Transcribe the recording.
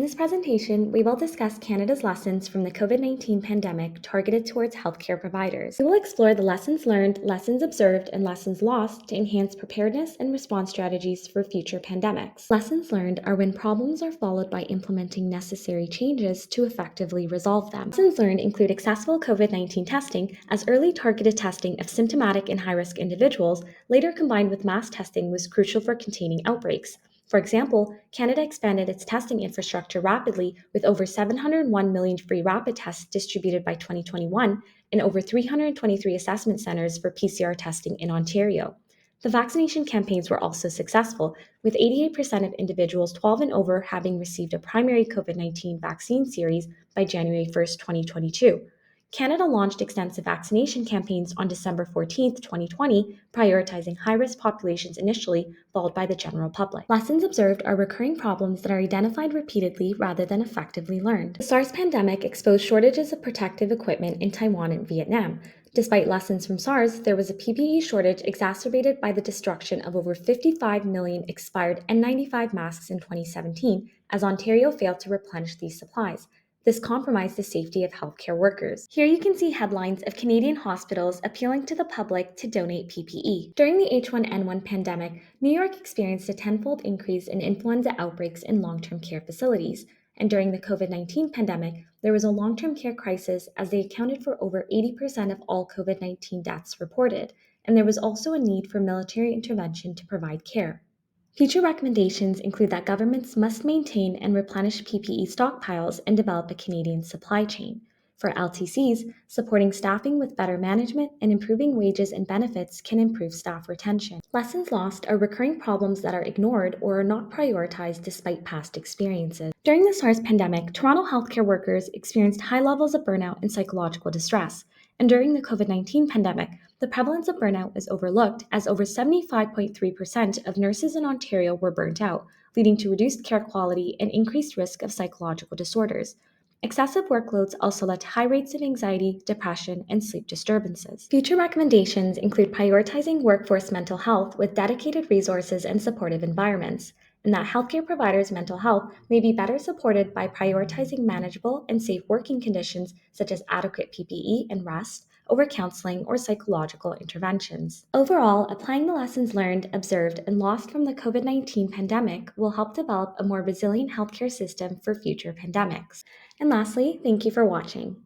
this presentation, we will discuss Canada's lessons from the COVID-19 pandemic targeted towards healthcare providers. We will explore the lessons learned, lessons observed, and lessons lost to enhance preparedness and response strategies for future pandemics. Lessons learned are when problems are followed by implementing necessary changes to effectively resolve them. Lessons learned include accessible COVID-19 testing, as early targeted testing of symptomatic and high-risk individuals, later combined with mass testing, was crucial for containing outbreaks. For example, Canada expanded its testing infrastructure rapidly, with over 701 million free rapid tests distributed by 2021 and over 323 assessment centres for PCR testing in Ontario. The vaccination campaigns were also successful, with 88% of individuals 12 and over having received a primary COVID-19 vaccine series by January 1st, 2022. Canada launched extensive vaccination campaigns on December 14, 2020, prioritizing high-risk populations initially, followed by the general public. Lessons observed are recurring problems that are identified repeatedly rather than effectively learned. The SARS pandemic exposed shortages of protective equipment in Taiwan and Vietnam. Despite lessons from SARS, there was a PPE shortage exacerbated by the destruction of over 55 million expired N95 masks in 2017, as Ontario failed to replenish these supplies. This compromised the safety of healthcare workers. Here you can see headlines of Canadian hospitals appealing to the public to donate PPE. During the H1N1 pandemic, New York experienced a tenfold increase in influenza outbreaks in long-term care facilities. And during the COVID-19 pandemic, there was a long-term care crisis as they accounted for over 80% of all COVID-19 deaths reported. And there was also a need for military intervention to provide care. Future recommendations include that governments must maintain and replenish PPE stockpiles and develop a Canadian supply chain. For LTCs, supporting staffing with better management and improving wages and benefits can improve staff retention. Lessons lost are recurring problems that are ignored or are not prioritized despite past experiences. During the SARS pandemic, Toronto healthcare workers experienced high levels of burnout and psychological distress. And during the COVID-19 pandemic, the prevalence of burnout was overlooked, as over 75.3% of nurses in Ontario were burnt out, leading to reduced care quality and increased risk of psychological disorders. Excessive workloads also led to high rates of anxiety, depression, and sleep disturbances. Future recommendations include prioritizing workforce mental health with dedicated resources and supportive environments, and that healthcare providers' mental health may be better supported by prioritizing manageable and safe working conditions such as adequate PPE and rest over counseling or psychological interventions. Overall, applying the lessons learned, observed, and lost from the COVID-19 pandemic will help develop a more resilient healthcare system for future pandemics. And lastly, thank you for watching.